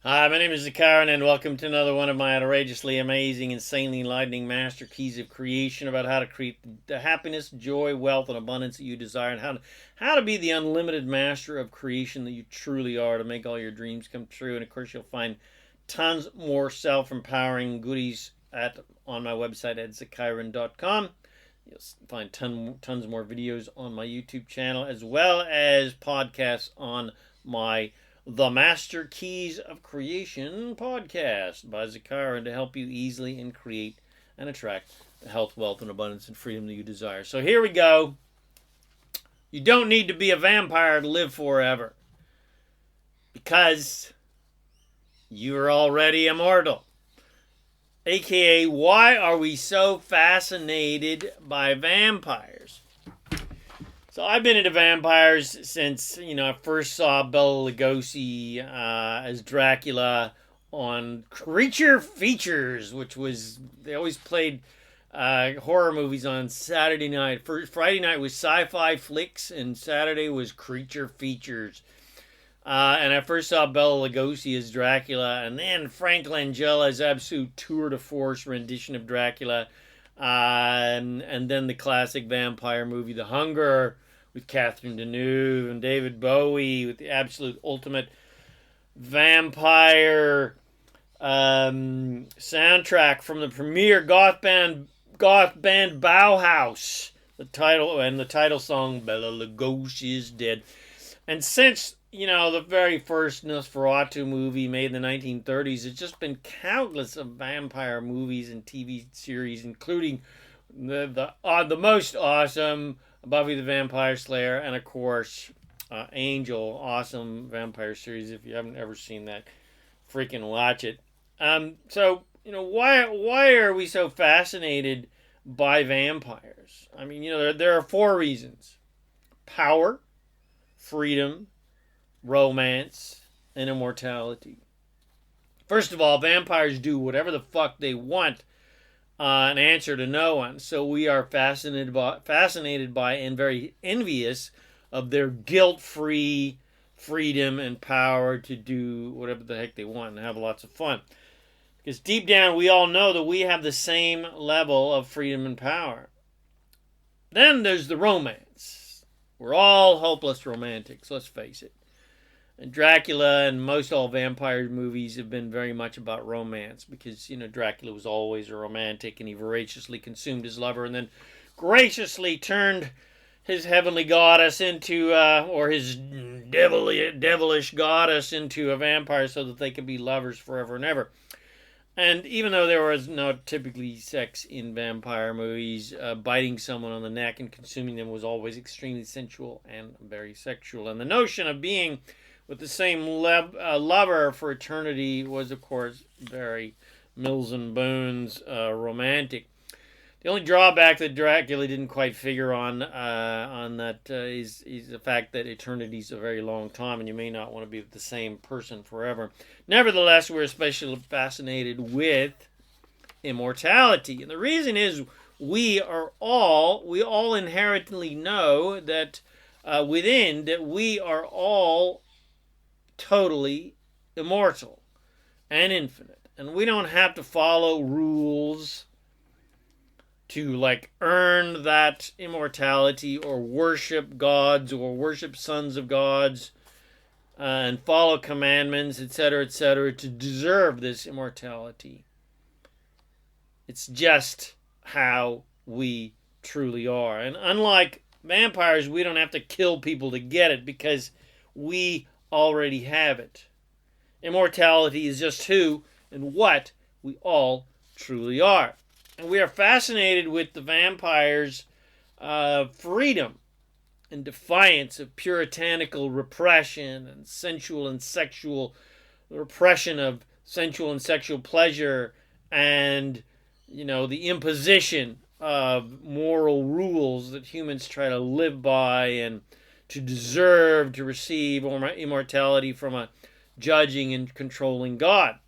Hi, my name is ZaKaiRan, and welcome to another one of my outrageously amazing, insanely enlightening master keys of creation about how to create the happiness, joy, wealth, and abundance that you desire, and how to be the unlimited master of creation that you truly are to make all your dreams come true. And of course, you'll find tons more self-empowering goodies on my website at ZaKaiRan.com. You'll find tons more videos on my YouTube channel, as well as podcasts on my The Master Keys of Creation podcast by ZaKaiRan to help you easily and create and attract the health, wealth, and abundance and freedom that you desire. So here we go. You don't need to be a vampire to live forever, because you're already immortal. AKA, why are we so fascinated by vampires? So I've been into vampires since, I first saw Bela Lugosi as Dracula on Creature Features, which was, they always played horror movies on Saturday night. Friday night was sci-fi flicks, and Saturday was Creature Features. And I first saw Bela Lugosi as Dracula, and then Frank Langella's absolute tour de force rendition of Dracula, and then the classic vampire movie, The Hunger, with Catherine Deneuve and David Bowie, with the absolute ultimate vampire soundtrack from the premier goth band Bauhaus. The title song, Bela Lugosi is Dead. And since, the very first Nosferatu movie made in the 1930s, it's just been countless of vampire movies and TV series, including the most awesome Buffy the Vampire Slayer, and of course, Angel, awesome vampire series. If you haven't ever seen that, freaking watch it. So, why are we so fascinated by vampires? I mean, there are four reasons: power, freedom, romance, and immortality. First of all, vampires do whatever the fuck they want, an answer to no one. So we are fascinated by and very envious of their guilt-free freedom and power to do whatever the heck they want and have lots of fun. Because deep down, we all know that we have the same level of freedom and power. Then there's the romance. We're all hopeless romantics, let's face it. And Dracula and most all vampire movies have been very much about romance, because, Dracula was always a romantic, and he voraciously consumed his lover and then graciously turned his heavenly goddess into, or his devilish goddess into a vampire so that they could be lovers forever and ever. And even though there was not typically sex in vampire movies, biting someone on the neck and consuming them was always extremely sensual and very sexual. And the notion of being with the same lover for eternity was, of course, very Mills and Bones romantic. The only drawback that Dracula didn't quite figure on that is the fact that eternity is a very long time, and you may not want to be with the same person forever. Nevertheless, we're especially fascinated with immortality, and the reason is we all inherently know that within that we are all totally immortal and infinite, and we don't have to follow rules to earn that immortality, or worship gods, or worship sons of gods, and follow commandments, etc., to deserve this immortality. It's just how we truly are. And unlike vampires, we don't have to kill people to get it, because we already have it. Immortality is just who and what we all truly are. And we are fascinated with the vampires' freedom and defiance of puritanical repression and sensual and sexual repression of sensual and sexual pleasure, and the imposition of moral rules that humans try to live by and to deserve to receive immortality from a judging and controlling God.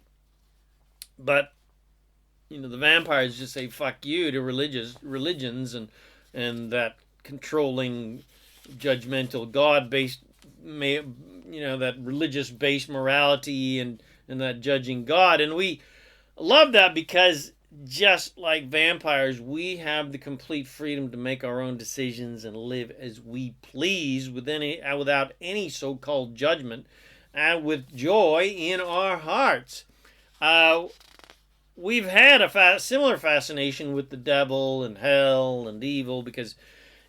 But the vampires just say fuck you to religions and that controlling, judgmental God-based, that religious-based morality and and that judging God. And we love that because just like vampires, we have the complete freedom to make our own decisions and live as we please without any so-called judgment, and with joy in our hearts. We've had a similar fascination with the devil and hell and evil because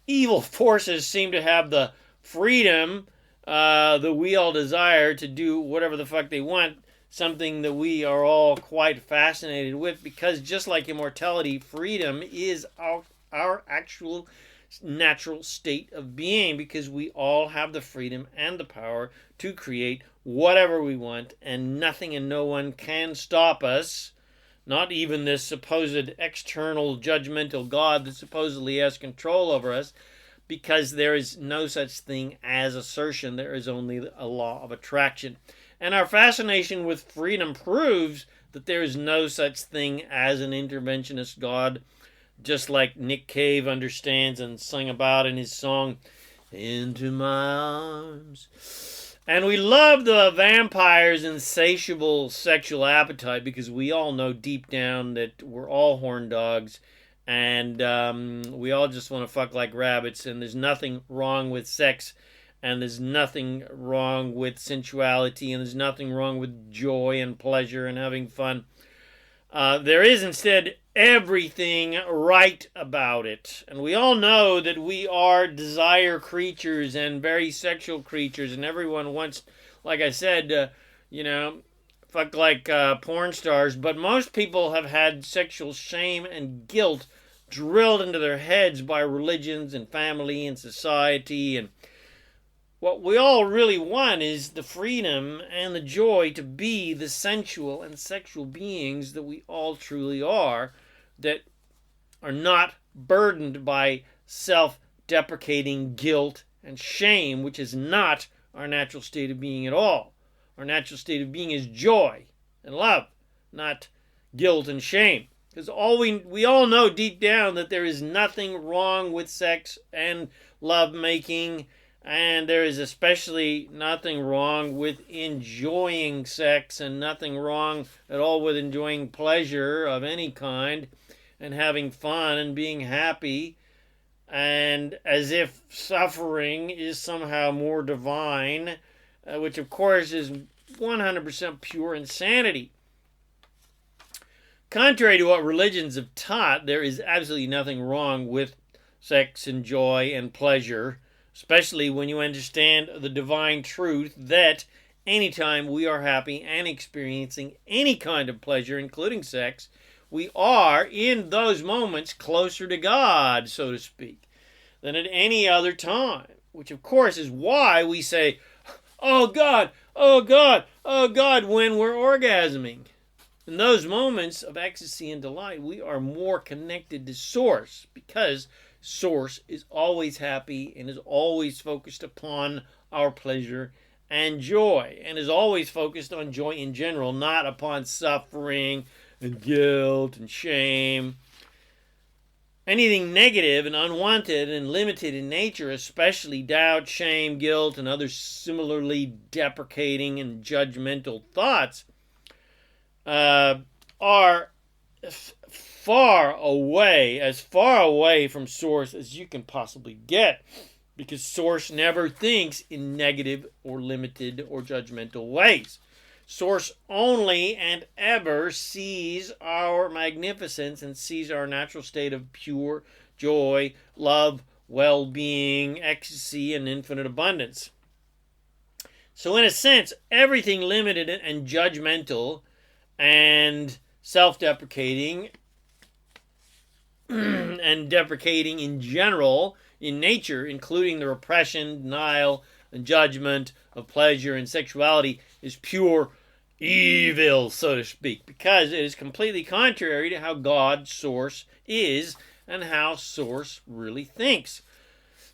evil forces seem to have the freedom that we all desire to do whatever the fuck they want, something that we are all quite fascinated with, because just like immortality, freedom is our actual natural state of being, because we all have the freedom and the power to create whatever we want, and nothing and no one can stop us, not even this supposed external judgmental God that supposedly has control over us, because there is no such thing as assertion. There is only a law of attraction. And our fascination with freedom proves that there is no such thing as an interventionist God, just like Nick Cave understands and sang about in his song, Into My Arms. And we love the vampire's insatiable sexual appetite because we all know deep down that we're all horn dogs, and we all just want to fuck like rabbits, and there's nothing wrong with sex, and there's nothing wrong with sensuality, and there's nothing wrong with joy and pleasure and having fun. There is instead everything right about it. And we all know that we are desire creatures and very sexual creatures, and everyone wants, like I said, fuck like porn stars. But most people have had sexual shame and guilt drilled into their heads by religions and family and society, and what we all really want is the freedom and the joy to be the sensual and sexual beings that we all truly are, that are not burdened by self-deprecating guilt and shame, which is not our natural state of being at all. Our natural state of being is joy and love, not guilt and shame. Because we all know deep down that there is nothing wrong with sex and love making, and there is especially nothing wrong with enjoying sex, and nothing wrong at all with enjoying pleasure of any kind and having fun and being happy, and as if suffering is somehow more divine, which of course is 100% pure insanity. Contrary to what religions have taught, there is absolutely nothing wrong with sex and joy and pleasure, especially when you understand the divine truth that anytime we are happy and experiencing any kind of pleasure, including sex, we are, in those moments, closer to God, so to speak, than at any other time. Which, of course, is why we say, "Oh God, oh God, oh God," when we're orgasming. In those moments of ecstasy and delight, we are more connected to Source, because Source is always happy and is always focused upon our pleasure and joy, and is always focused on joy in general, not upon suffering and guilt and shame. Anything negative and unwanted and limited in nature, especially doubt, shame, guilt, and other similarly deprecating and judgmental thoughts, are far away from Source as you can possibly get, because Source never thinks in negative or limited or judgmental ways. Source only and ever sees our magnificence and sees our natural state of pure joy, love, well-being, ecstasy, and infinite abundance. So in a sense, everything limited and judgmental and self-deprecating and deprecating in general in nature, including the repression, denial, and judgment of pleasure and sexuality, is pure evil, so to speak, because it is completely contrary to how God, Source, is and how Source really thinks.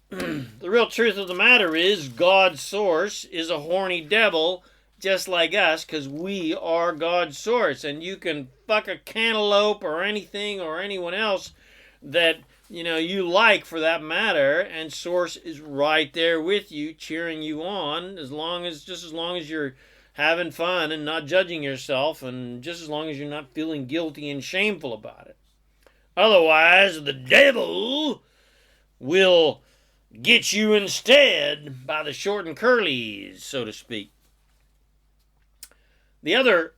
The real truth of the matter is God, Source, is a horny devil just like us, because we are God's Source, and you can fuck a cantaloupe or anything or anyone else that you like, for that matter, and Source is right there with you, cheering you on, as long as you're having fun and not judging yourself, and just as long as you're not feeling guilty and shameful about it. Otherwise, the devil will get you instead by the short and curlies, so to speak. The other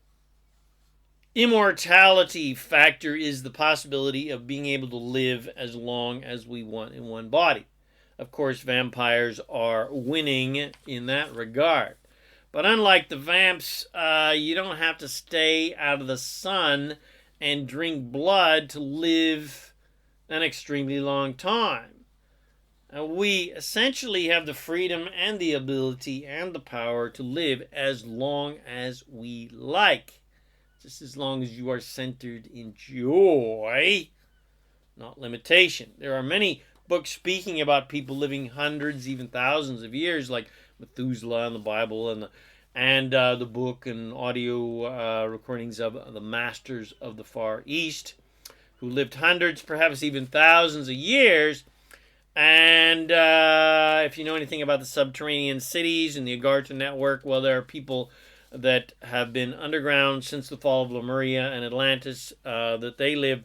immortality factor is the possibility of being able to live as long as we want in one body. Of course, vampires are winning in that regard. But unlike the vamps, you don't have to stay out of the sun and drink blood to live an extremely long time. We essentially have the freedom and the ability and the power to live as long as we like. Just as long as you are centered in joy, not limitation. There are many books speaking about people living hundreds, even thousands of years, like Methuselah and the Bible and the book and audio recordings of the masters of the Far East, who lived hundreds, perhaps even thousands of years. And if you know anything about the subterranean cities and the Agartha network, well, there are people that have been underground since the fall of Lemuria and Atlantis, that they live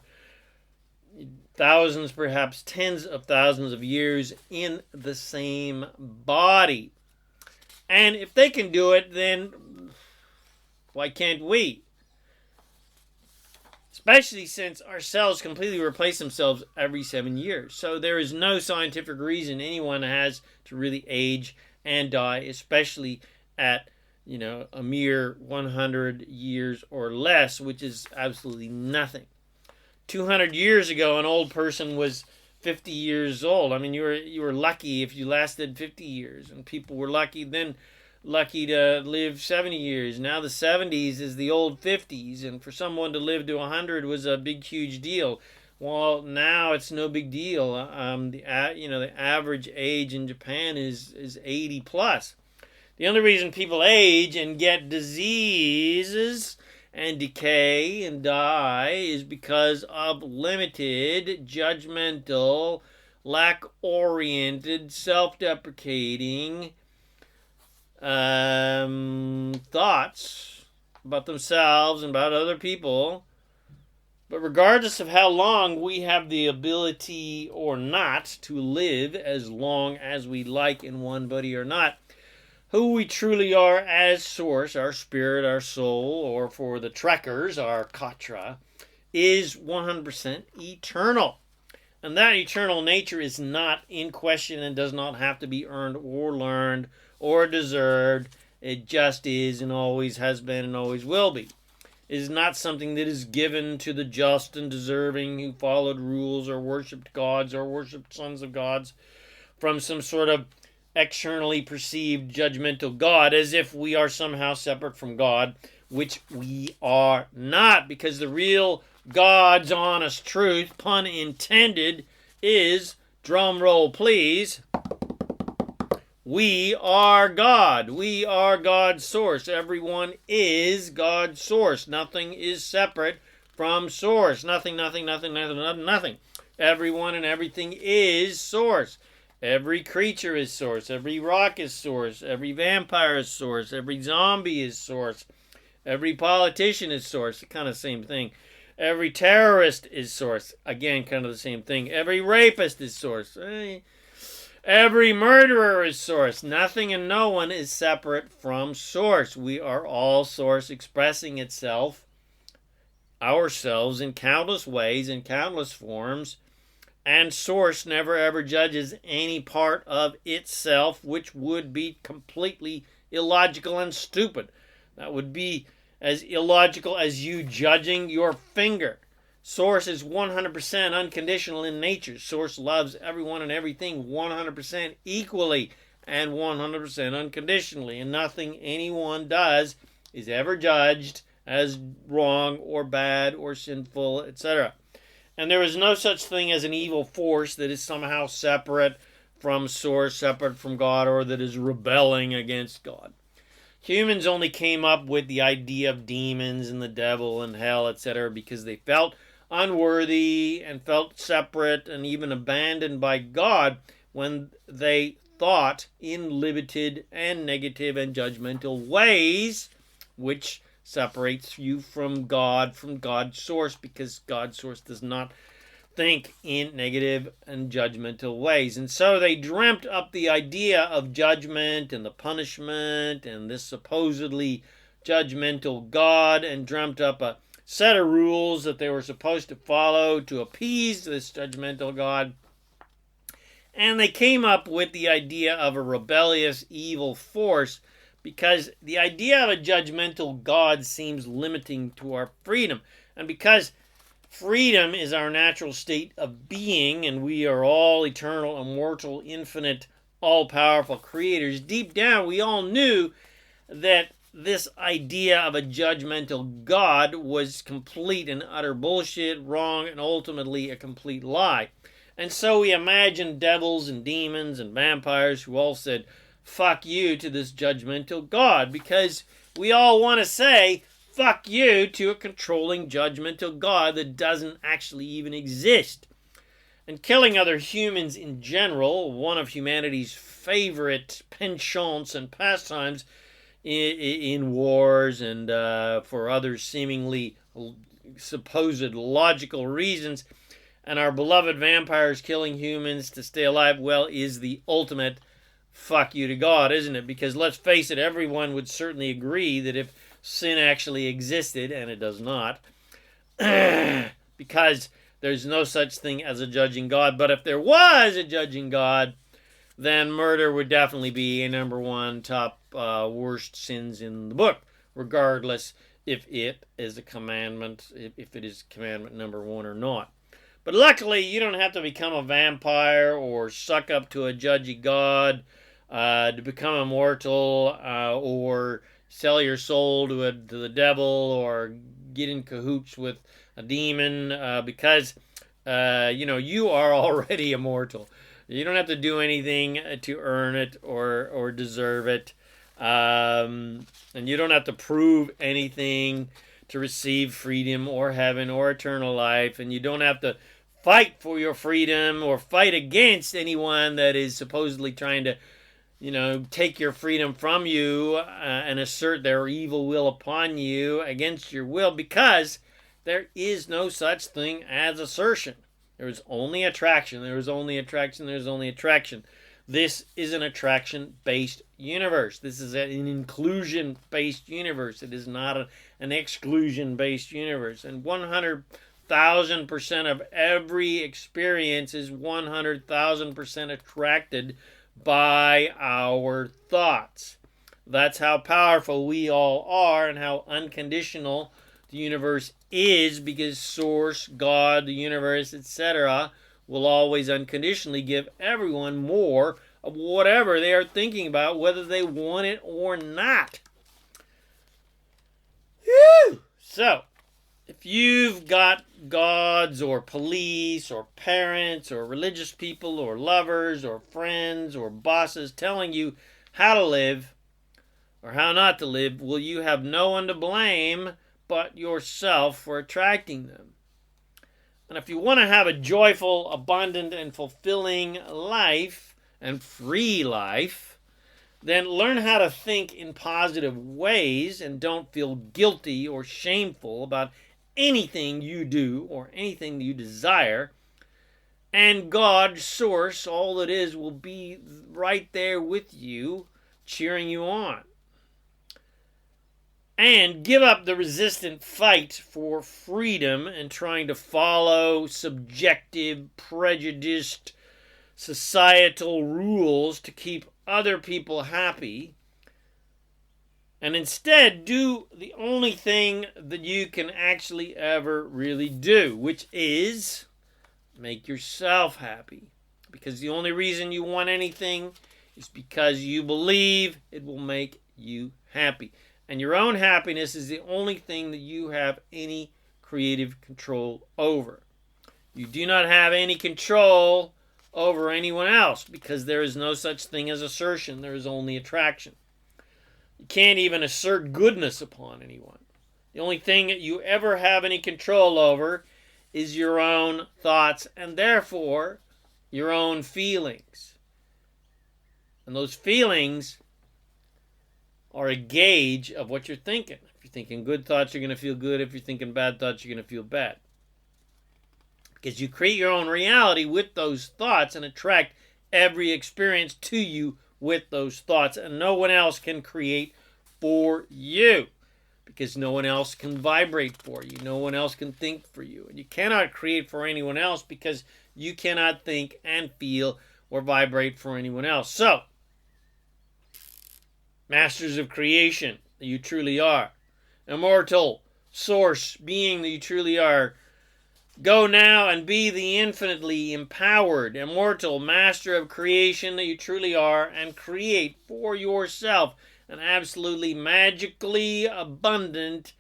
thousands, perhaps tens of thousands of years in the same body. And if they can do it, then why can't we? Especially since our cells completely replace themselves every 7 years. So there is no scientific reason anyone has to really age and die, especially at, a mere 100 years or less, which is absolutely nothing. 200 years ago, an old person was 50 years old. I mean, you were lucky if you lasted 50 years, and people were lucky to live 70 years. Now the 70s is the old 50s, and for someone to live to 100 was a big, huge deal. Well, now it's no big deal. The average age in Japan is 80 plus. The only reason people age and get diseases and decay and die is because of limited, judgmental, lack-oriented, self-deprecating thoughts about themselves and about other people. But regardless of how long we have the ability or not to live as long as we like in one body or not, who we truly are as source, our spirit, our soul, or for the trekkers, our katra, is 100% eternal. And that eternal nature is not in question and does not have to be earned or learned or deserved. It just is and always has been and always will be. It is not something that is given to the just and deserving who followed rules or worshipped gods or worshipped sons of gods from some sort of externally perceived judgmental God, as if we are somehow separate from God, which we are not, because the real God's honest truth, pun intended, is, drum roll please, we are God. We are God's source. Everyone is God's source. Nothing is separate from source. Nothing. Everyone and everything is source. Every creature is source. Every rock is source. Every vampire is source. Every zombie is source. Every politician is source. Kind of same thing. Every terrorist is source. Again, kind of the same thing. Every rapist is source. Every murderer is source. Nothing and no one is separate from source. We are all source expressing itself, ourselves, in countless ways, in countless forms. And source never ever judges any part of itself, which would be completely illogical and stupid. That would be as illogical as you judging your finger. Source is 100% unconditional in nature. Source loves everyone and everything 100% equally and 100% unconditionally. And nothing anyone does is ever judged as wrong or bad or sinful, etc. And there is no such thing as an evil force that is somehow separate from source, separate from God, or that is rebelling against God. Humans only came up with the idea of demons and the devil and hell, etc., because they felt unworthy and felt separate and even abandoned by God when they thought in limited and negative and judgmental ways which separates you from God's source, because God's source does not think in negative and judgmental ways. And so they dreamt up the idea of judgment and the punishment and this supposedly judgmental God, and dreamt up a set of rules that they were supposed to follow to appease this judgmental God. And they came up with the idea of a rebellious evil force, because the idea of a judgmental God seems limiting to our freedom. And because freedom is our natural state of being, and we are all eternal, immortal, infinite, all-powerful creators, deep down we all knew that this idea of a judgmental God was complete and utter bullshit, wrong, and ultimately a complete lie. And so we imagined devils and demons and vampires who all said, fuck you to this judgmental God, because we all want to say, fuck you to a controlling judgmental God that doesn't actually even exist. And killing other humans in general, one of humanity's favorite penchants and pastimes in wars and for other seemingly supposed logical reasons, and our beloved vampires killing humans to stay alive, well, is the ultimate fuck you to God, isn't it? Because let's face it, everyone would certainly agree that if sin actually existed, and it does not, because there's no such thing as a judging God, but if there was a judging God, then murder would definitely be a number one top worst sins in the book, regardless if it is a commandment, if it is commandment number one or not. But luckily, you don't have to become a vampire or suck up to a judgy God to become immortal, or sell your soul to the devil, or get in cahoots with a demon, because you are already immortal. You don't have to do anything to earn it or deserve it, and you don't have to prove anything to receive freedom or heaven or eternal life, and you don't have to fight for your freedom or fight against anyone that is supposedly trying to take your freedom from you and assert their evil will upon you against your will, because there is no such thing as assertion. There is only attraction. There is only attraction. There is only attraction. This is an attraction-based universe. This is an inclusion-based universe. It is not an exclusion-based universe. And 100,000% of every experience is 100,000% attracted by our thoughts. That's how powerful we all are, and how unconditional the universe is, because Source, God, the universe, etc., will always unconditionally give everyone more of whatever they are thinking about, whether they want it or not. Whew! So, if you've got gods or police or parents or religious people or lovers or friends or bosses telling you how to live or how not to live, well, you have no one to blame but yourself for attracting them. And if you want to have a joyful, abundant, and fulfilling life and free life, then learn how to think in positive ways and don't feel guilty or shameful about anything you do or anything you desire. And God, Source, all it is, will be right there with you, cheering you on. And give up the resistant fight for freedom and trying to follow subjective, prejudiced, societal rules to keep other people happy. And instead, do the only thing that you can actually ever really do, which is make yourself happy. Because the only reason you want anything is because you believe it will make you happy. And your own happiness is the only thing that you have any creative control over. You do not have any control over anyone else, because there is no such thing as assertion. There is only attraction. You can't even assert goodness upon anyone. The only thing that you ever have any control over is your own thoughts, and therefore your own feelings. And those feelings are a gauge of what you're thinking. If you're thinking good thoughts, you're going to feel good. If you're thinking bad thoughts, you're going to feel bad. Because you create your own reality with those thoughts and attract every experience to you with those thoughts. And no one else can create for you. Because no one else can vibrate for you. No one else can think for you. And you cannot create for anyone else because you cannot think and feel or vibrate for anyone else. So, masters of creation that you truly are. Immortal source being that you truly are. Go now and be the infinitely empowered, immortal master of creation that you truly are, and create for yourself an absolutely magically abundant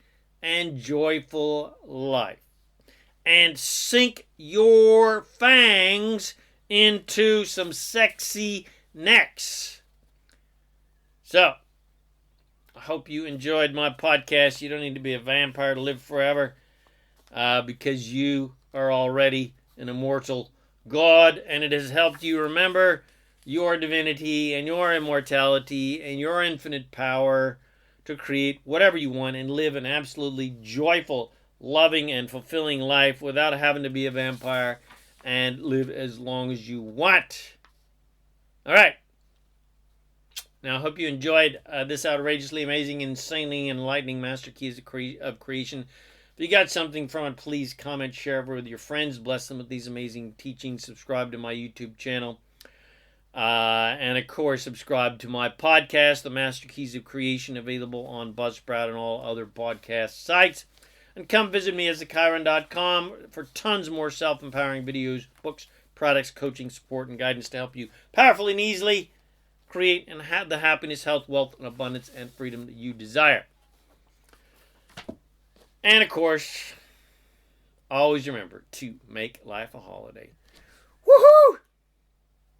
and joyful life. And sink your fangs into some sexy necks. So, I hope you enjoyed my podcast. You don't need to be a vampire to live forever. Because you are already an immortal God, and it has helped you remember your divinity and your immortality and your infinite power to create whatever you want and live an absolutely joyful, loving, and fulfilling life without having to be a vampire and live as long as you want. All right. Now, I hope you enjoyed this outrageously amazing, insanely enlightening Master Keys of Creation. If you got something from it, please comment, share it with your friends, bless them with these amazing teachings, subscribe to my YouTube channel, and of course, subscribe to my podcast, The Master Keys of Creation, available on Buzzsprout and all other podcast sites. And come visit me at ZaKaiRan.com for tons more self-empowering videos, books, products, coaching, support, and guidance to help you powerfully and easily create and have the happiness, health, wealth, and abundance and freedom that you desire. And, of course, always remember to make life a holiday.